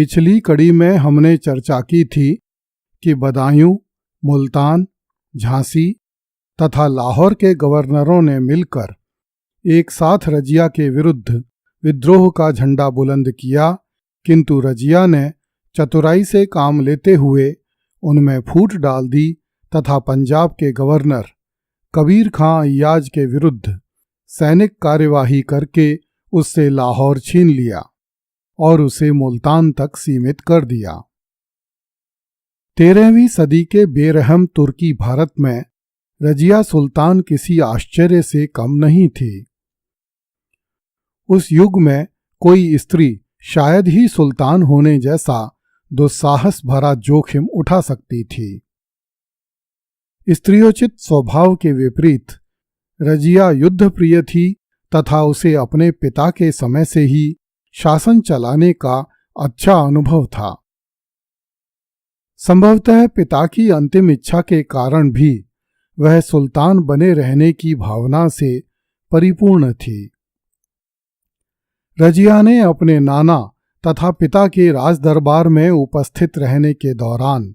पिछली कड़ी में हमने चर्चा की थी कि बदायूं, मुल्तान, झांसी तथा लाहौर के गवर्नरों ने मिलकर एक साथ रजिया के विरुद्ध विद्रोह का झंडा बुलंद किया, किंतु रजिया ने चतुराई से काम लेते हुए उनमें फूट डाल दी तथा पंजाब के गवर्नर कबीर खां अय्याज के विरुद्ध सैनिक कार्यवाही करके उससे लाहौर छीन लिया और उसे मुल्तान तक सीमित कर दिया। 13वीं सदी के बेरहम तुर्की भारत में रजिया सुल्तान किसी आश्चर्य से कम नहीं थी। उस युग में कोई स्त्री शायद ही सुल्तान होने जैसा दुस्साहस भरा जोखिम उठा सकती थी। स्त्रियोचित स्वभाव के विपरीत रजिया युद्ध प्रिय थी तथा उसे अपने पिता के समय से ही शासन चलाने का अच्छा अनुभव था। संभवतः पिता की अंतिम इच्छा के कारण भी वह सुल्तान बने रहने की भावना से परिपूर्ण थी। रजिया ने अपने नाना तथा पिता के राजदरबार में उपस्थित रहने के दौरान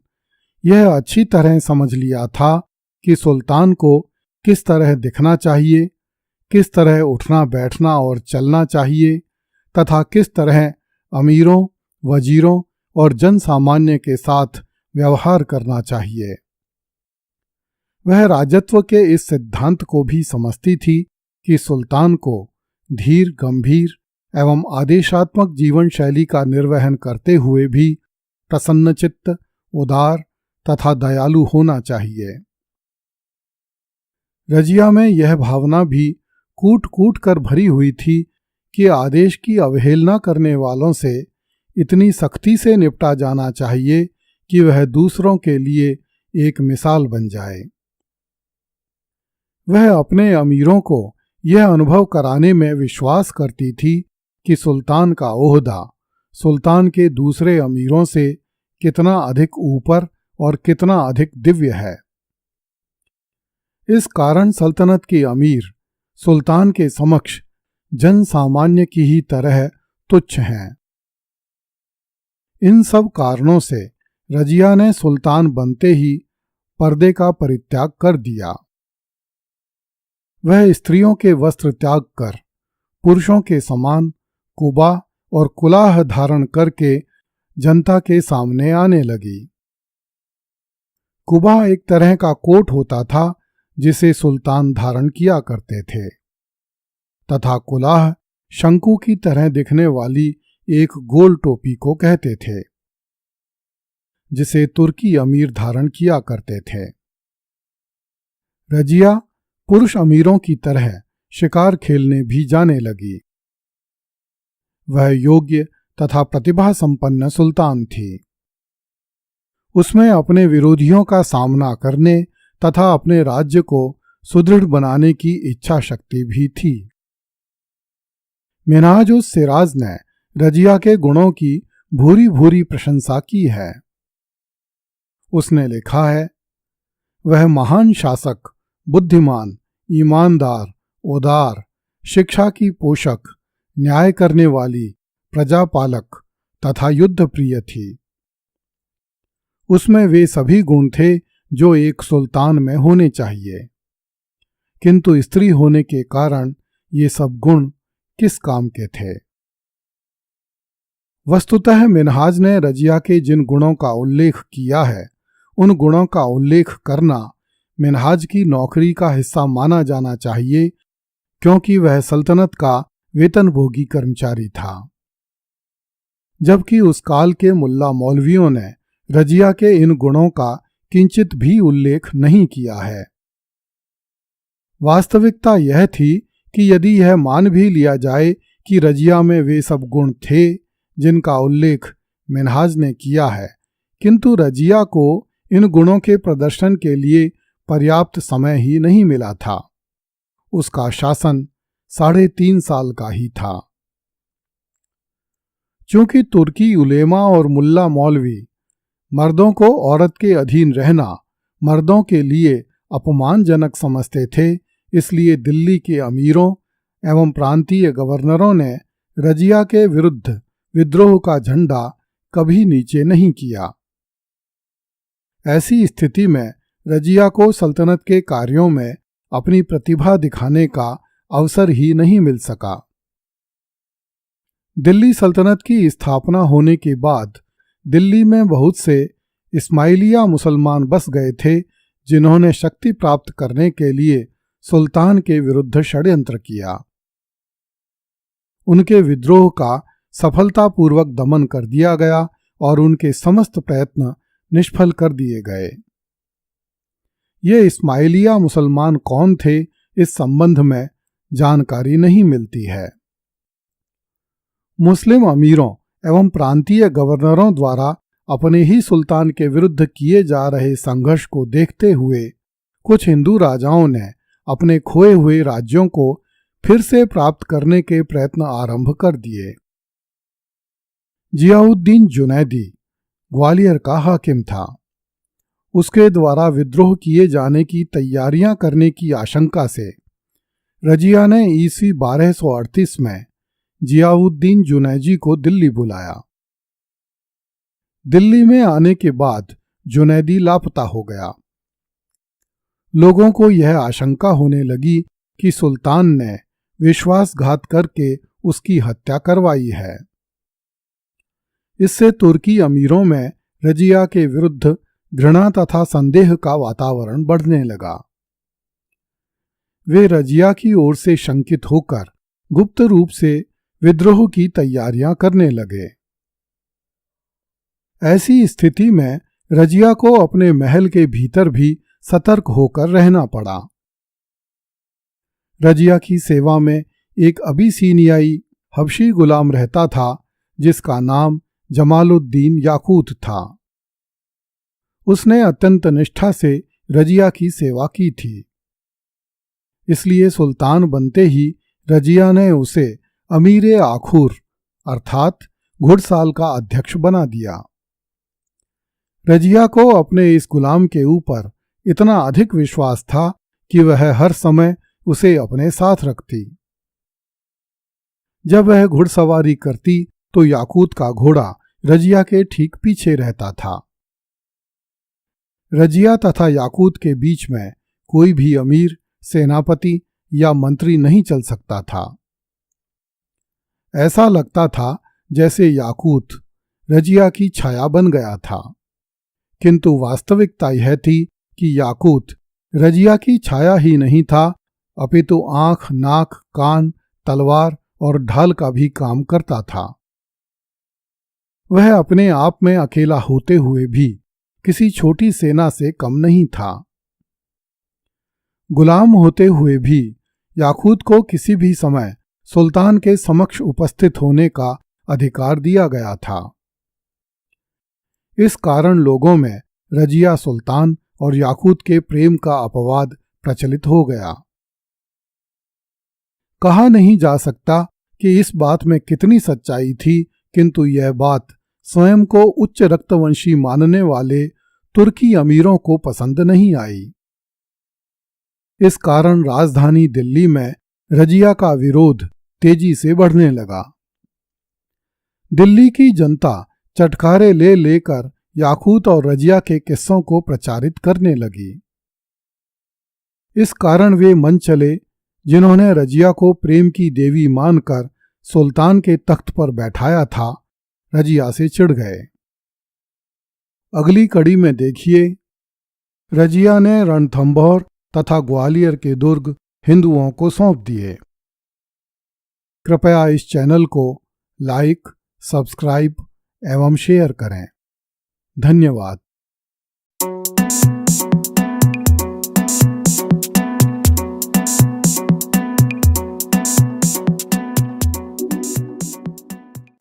यह अच्छी तरह समझ लिया था कि सुल्तान को किस तरह दिखना चाहिए, किस तरह उठना बैठना और चलना चाहिए तथा किस तरह अमीरों, वजीरों और जन सामान्य के साथ व्यवहार करना चाहिए। वह राजत्व के इस सिद्धांत को भी समझती थी कि सुल्तान को धीर, गंभीर एवं आदेशात्मक जीवन शैली का निर्वहन करते हुए भी प्रसन्नचित्त, उदार तथा दयालु होना चाहिए। रजिया में यह भावना भी कूट कूट कर भरी हुई थी कि आदेश की अवहेलना करने वालों से इतनी सख्ती से निपटा जाना चाहिए कि वह दूसरों के लिए एक मिसाल बन जाए। वह अपने अमीरों को यह अनुभव कराने में विश्वास करती थी कि सुल्तान का ओहदा सुल्तान के दूसरे अमीरों से कितना अधिक ऊपर और कितना अधिक दिव्य है। इस कारण सल्तनत के अमीर सुल्तान के समक्ष जन सामान्य की ही तरह तुच्छ हैं। इन सब कारणों से रजिया ने सुल्तान बनते ही पर्दे का परित्याग कर दिया। वह स्त्रियों के वस्त्र त्याग कर पुरुषों के समान कुबा और कुलाह धारण करके जनता के सामने आने लगी। कुबा एक तरह का कोट होता था जिसे सुल्तान धारण किया करते थे तथा कुलाह शंकु की तरह दिखने वाली एक गोल टोपी को कहते थे जिसे तुर्की अमीर धारण किया करते थे। रजिया पुरुष अमीरों की तरह शिकार खेलने भी जाने लगी। वह योग्य तथा प्रतिभा संपन्न सुल्तान थी। उसमें अपने विरोधियों का सामना करने तथा अपने राज्य को सुदृढ़ बनाने की इच्छा शक्ति भी थी। मिन्हाज-उस-सिराज ने रजिया के गुणों की भूरी भूरी प्रशंसा की है। उसने लिखा है, वह महान शासक, बुद्धिमान, ईमानदार, उदार, शिक्षा की पोषक, न्याय करने वाली, प्रजापालक तथा युद्ध प्रिय थी। उसमें वे सभी गुण थे जो एक सुल्तान में होने चाहिए, किंतु स्त्री होने के कारण ये सब गुण किस काम के थे। वस्तुतः मिन्हाज ने रजिया के जिन गुणों का उल्लेख किया है, उन गुणों का उल्लेख करना मिन्हाज की नौकरी का हिस्सा माना जाना चाहिए, क्योंकि वह सल्तनत का वेतनभोगी कर्मचारी था। जबकि उस काल के मुल्ला मौलवियों ने रजिया के इन गुणों का किंचित भी उल्लेख नहीं किया है। वास्तविकता यह थी कि यदि यह मान भी लिया जाए कि रजिया में वे सब गुण थे जिनका उल्लेख मिन्हाज ने किया है, किंतु रजिया को इन गुणों के प्रदर्शन के लिए पर्याप्त समय ही नहीं मिला था। उसका शासन 3.5 साल का ही था। चूंकि तुर्की उलेमा और मुल्ला मौलवी मर्दों को औरत के अधीन रहना मर्दों के लिए अपमानजनक समझते थे, इसलिए दिल्ली के अमीरों एवं प्रांतीय गवर्नरों ने रजिया के विरुद्ध विद्रोह का झंडा कभी नीचे नहीं किया। ऐसी स्थिति में रजिया को सल्तनत के कार्यों में अपनी प्रतिभा दिखाने का अवसर ही नहीं मिल सका। दिल्ली सल्तनत की स्थापना होने के बाद दिल्ली में बहुत से इस्माइलिया मुसलमान बस गए थे, जिन्होंने शक्ति प्राप्त करने के लिए सुल्तान के विरुद्ध षड्यंत्र किया। उनके विद्रोह का सफलतापूर्वक दमन कर दिया गया और उनके समस्त प्रयत्न निष्फल कर दिए गए। ये इस्माइलिया मुसलमान कौन थे, इस संबंध में जानकारी नहीं मिलती है। मुस्लिम अमीरों एवं प्रांतीय गवर्नरों द्वारा अपने ही सुल्तान के विरुद्ध किए जा रहे संघर्ष को देखते हुए कुछ हिंदू राजाओं ने अपने खोए हुए राज्यों को फिर से प्राप्त करने के प्रयत्न आरंभ कर दिए। जियाउद्दीन जुनैदी ग्वालियर का हाकिम था। उसके द्वारा विद्रोह किए जाने की तैयारियां करने की आशंका से रजिया ने ईस्वी 1238 में जियाउद्दीन जुनैदी को दिल्ली बुलाया। दिल्ली में आने के बाद जुनैदी लापता हो गया। लोगों को यह आशंका होने लगी कि सुल्तान ने विश्वासघात करके उसकी हत्या करवाई है। इससे तुर्की अमीरों में रजिया के विरुद्ध घृणा तथा संदेह का वातावरण बढ़ने लगा। वे रजिया की ओर से शंकित होकर गुप्त रूप से विद्रोह की तैयारियां करने लगे। ऐसी स्थिति में रजिया को अपने महल के भीतर भी सतर्क होकर रहना पड़ा। रजिया की सेवा में एक अबिसीनियाई हबशी गुलाम रहता था, जिसका नाम जमालुद्दीन याकूत था। उसने अत्यंत निष्ठा से रजिया की सेवा की थी। इसलिए सुल्तान बनते ही रजिया ने उसे अमीर आखूर अर्थात घुड़साल का अध्यक्ष बना दिया। रजिया को अपने इस गुलाम के ऊपर इतना अधिक विश्वास था कि वह हर समय उसे अपने साथ रखती। जब वह घुड़सवारी करती तो याकूत का घोड़ा रजिया के ठीक पीछे रहता था। रजिया तथा याकूत के बीच में कोई भी अमीर, सेनापति या मंत्री नहीं चल सकता था। ऐसा लगता था जैसे याकूत रजिया की छाया बन गया था, किंतु वास्तविकता यह थी कि याकूत रजिया की छाया ही नहीं था, अपितु आंख, नाक, कान, तलवार और ढाल का भी काम करता था। वह अपने आप में अकेला होते हुए भी किसी छोटी सेना से कम नहीं था। गुलाम होते हुए भी याकूत को किसी भी समय सुल्तान के समक्ष उपस्थित होने का अधिकार दिया गया था। इस कारण लोगों में रजिया सुल्तान और याकूत के प्रेम का अपवाद प्रचलित हो गया। कहा नहीं जा सकता कि इस बात में कितनी सच्चाई थी, किंतु यह बात स्वयं को उच्च रक्तवंशी मानने वाले तुर्की अमीरों को पसंद नहीं आई। इस कारण राजधानी दिल्ली में रजिया का विरोध तेजी से बढ़ने लगा। दिल्ली की जनता चटखारे ले लेकर याकूत और रजिया के किस्सों को प्रचारित करने लगी। इस कारण वे मन चले जिन्होंने रजिया को प्रेम की देवी मानकर सुल्तान के तख्त पर बैठाया था, रजिया से चिढ़ गए। अगली कड़ी में देखिए, रजिया ने रणथंभौर तथा ग्वालियर के दुर्ग हिंदुओं को सौंप दिए। कृपया इस चैनल को लाइक, सब्सक्राइब एवं शेयर करें। धन्यवाद।